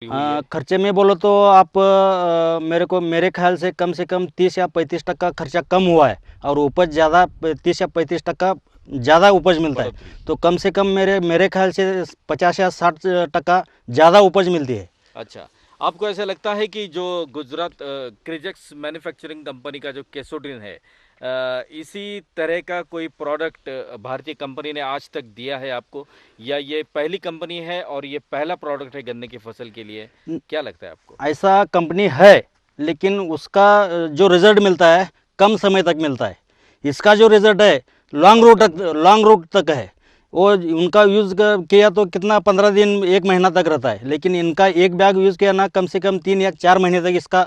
हुई है? खर्चे में बोलो तो आप मेरे ख्याल से कम 30 या 35% खर्चा कम हुआ है और उपज ज़्यादा 30 या 35% ज़्यादा उपज मिलता है। बढ़ोतरी। तो कम से कम मेरे ख्याल से 50 या 60% ज़्यादा उपज मिलती है। अच्छा, आपको ऐसा लगता है कि जो गुजरात क्रिजेक्स मैन्युफैक्चरिंग कंपनी का जो केसोडिन है, इसी तरह का कोई प्रोडक्ट भारतीय कंपनी ने आज तक दिया है आपको, या ये पहली कंपनी है और ये पहला प्रोडक्ट है गन्ने की फसल के लिए? क्या लगता है आपको? ऐसा कंपनी है, लेकिन उसका जो रिज़ल्ट मिलता है कम समय तक मिलता है। इसका जो रिज़ल्ट है लॉन्ग रूट तक है। वो उनका यूज़ किया तो कितना 15 दिन 1 महीना तक रहता है, लेकिन इनका एक बैग यूज़ किया ना कम से कम 3 या 4 महीने तक इसका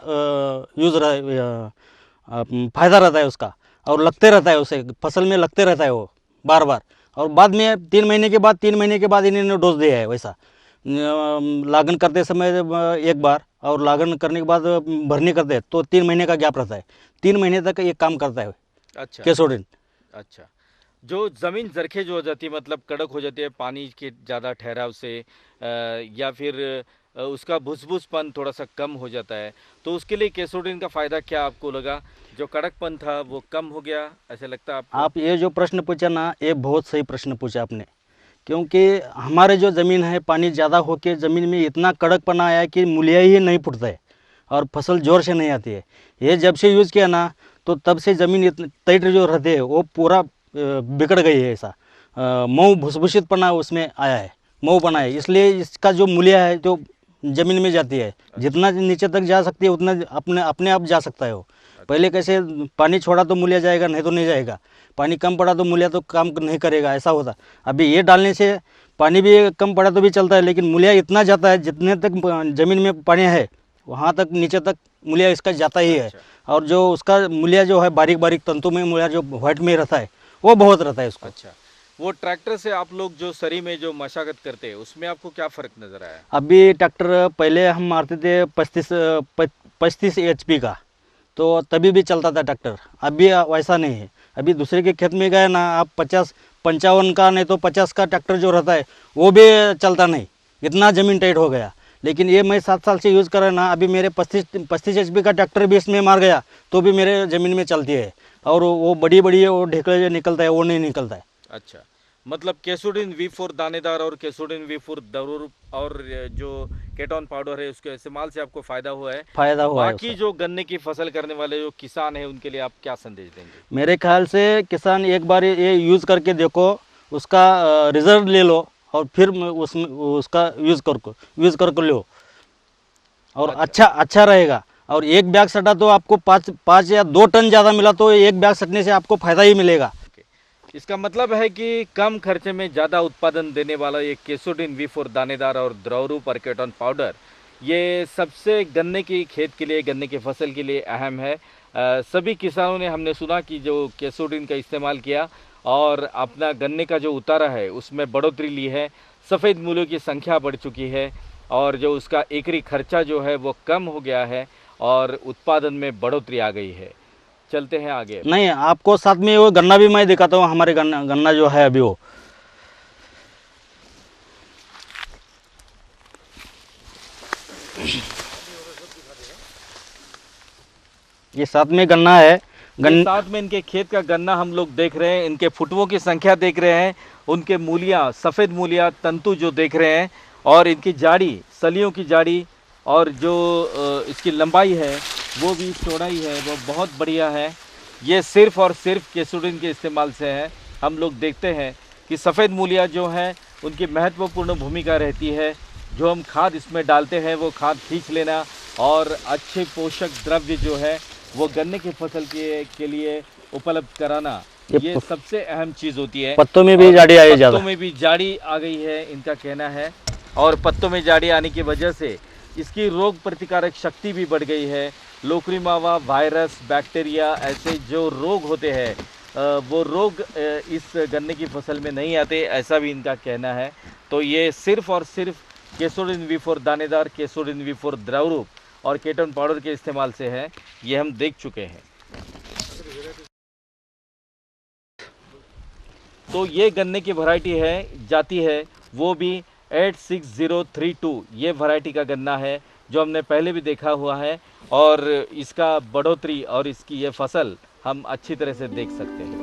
फ़ायदा रहता है उसका। और लगते रहता है उसे फसल में लगते रहता है वो बार बार। और बाद में 3 महीने के बाद इन्होंने डोज दिया है वैसा। लागन करते समय एक बार, और लागन करने के बाद भरनी करते हैं तो 3 महीने का गैप रहता है। 3 महीने तक ये काम करता है अच्छा। केसोडिन। अच्छा, जो ज़मीन ज़रखेज़ हो जाती है, मतलब कड़क हो जाती है पानी के ज़्यादा ठहराव से, या फिर उसका भुस-भुसपन थोड़ा-सा कम हो जाता है, तो उसके लिए केसोडिन का फ़ायदा क्या आपको लगा? जो कड़कपन था वो कम हो गया, ऐसा लगता है आपको? आप ये जो प्रश्न पूछा ना, ये बहुत सही प्रश्न पूछा आपने। क्योंकि हमारे जो ज़मीन है पानी ज़्यादा होके ज़मीन में इतना कड़कपना आया है कि मूलिया ही नहीं फूटता है और फसल ज़ोर से नहीं आती है। ये जब से यूज़ किया ना, तो तब से ज़मीन इतनी टाइट जो रहते है वो पूरा बिगड़ गई है। ऐसा मऊ भुसभुसितपना उसमें आया है, मऊपना है। अच्छा। इसलिए इसका जो मूल्य है जो ज़मीन में जाती है, अच्छा। जितना नीचे तक जा सकती है उतना अपने अपने आप जा सकता है वो। अच्छा। पहले कैसे पानी छोड़ा तो मूल्य जाएगा, नहीं तो नहीं जाएगा। पानी कम पड़ा तो मूल्य तो काम नहीं करेगा, ऐसा होता। अभी ये डालने से पानी भी कम पड़ा तो भी चलता है, लेकिन मूल्य इतना जाता है जितने तक ज़मीन में पानी है वहाँ तक नीचे तक मूल्य इसका जाता ही है। अच्छा। और जो उसका मूल्य जो है बारीक बारीक तंतु में मूल्य जो वाइट में रहता है वो बहुत रहता है उसको। अच्छा, वो ट्रैक्टर से आप लोग जो सरी में जो मशागत करते हैं, उसमें आपको क्या फ़र्क नज़र आया? अभी ट्रैक्टर पहले हम मारते थे 35 HP का, तो तभी भी चलता था ट्रैक्टर। अभी वैसा नहीं है। अभी दूसरे के खेत में गए ना आप 50-55 का नहीं तो 50 का ट्रैक्टर जो रहता है वो भी चलता नहीं, इतना ज़मीन टाइट हो गया। लेकिन ये मैं 7 साल से यूज़ कर रहा ना, अभी मेरे 35 HP का ट्रैक्टर भी इसमें मार गया तो भी मेरे ज़मीन में चलती है। और वो बड़ी बड़ी वो ढेकड़े जो निकलता है वो नहीं निकलता है। अच्छा, मतलब केसोडिन V4 दानेदार और केसोडिन V4 दरूर और जो केटॉन पाउडर है उसके इस्तेमाल से आपको फ़ायदा हुआ है। फ़ायदा हुआ है बाकी उससे। जो गन्ने की फसल करने वाले जो किसान हैं उनके लिए आप क्या संदेश देंगे? मेरे ख्याल से किसान एक बार ये यूज़ करके देखो, उसका रिज़ल्ट ले लो और फिर उसमें उसका यूज़ कर लो, और अच्छा। अच्छा अच्छा रहेगा। और एक बैग सटा तो आपको 5 या 2 टन ज़्यादा मिला तो एक बैग सटने से आपको फ़ायदा ही मिलेगा। ओके, इसका मतलब है कि कम खर्चे में ज़्यादा उत्पादन देने वाला ये केसोडिन V4 दानेदार और द्रवरूप और केटॉन पाउडर, ये सबसे गन्ने की खेत के लिए, गन्ने की फसल के लिए अहम है। सभी किसानों ने, हमने सुना कि जो केसोडिन का इस्तेमाल किया और अपना गन्ने का जो उतारा है उसमें बढ़ोतरी ली है, सफ़ेद मूलों की संख्या बढ़ चुकी है और जो उसका एकरी खर्चा जो है वो कम हो गया है और उत्पादन में बढ़ोतरी आ गई है। चलते हैं आगे अब। नहीं, आपको साथ में वो गन्ना भी मैं दिखाता हूँ। हमारे गन्ना गन्ना जो है अभी वो, ये साथ में गन्ना है। ये साथ में इनके खेत का गन्ना हम लोग देख रहे हैं, इनके फुटवों की संख्या देख रहे हैं, उनके मूलियाँ, सफ़ेद मूलियाँ, तंतु जो देख रहे हैं, और इनकी जाड़ी, सलियों की जाड़ी, और जो इसकी लंबाई है वो भी, चौड़ाई है वो बहुत बढ़िया है। ये सिर्फ़ और सिर्फ केसुडिन के इस्तेमाल से है। हम लोग देखते हैं कि सफ़ेद मूलियाँ जो हैं उनकी महत्वपूर्ण भूमिका रहती है। जो हम खाद इसमें डालते हैं वो खाद खींच लेना और अच्छे पोषक द्रव्य जो है वो गन्ने की फसल के लिए उपलब्ध कराना, ये सबसे अहम चीज़ होती है। पत्तों में भी और जाड़ी आई पत्तों ज़्यादा। में भी जाड़ी आ गई है, इनका कहना है, और पत्तों में जाड़ी आने की वजह से इसकी रोग प्रतिकारक शक्ति भी बढ़ गई है। लोकरी मावा, वायरस, बैक्टीरिया, ऐसे जो रोग होते हैं वो रोग इस गन्ने की फसल में नहीं आते, ऐसा भी इनका कहना है। तो ये सिर्फ़ और सिर्फ केसोडिन V4 दानेदार, केसोडिन V4 द्रवरूप और केटोन पाउडर के इस्तेमाल से है, ये हम देख चुके हैं। तो ये गन्ने की वैरायटी है, जाति है, वो भी 86032 ये वैरायटी का गन्ना है जो हमने पहले भी देखा हुआ है और इसका बढ़ोतरी और इसकी ये फसल हम अच्छी तरह से देख सकते हैं।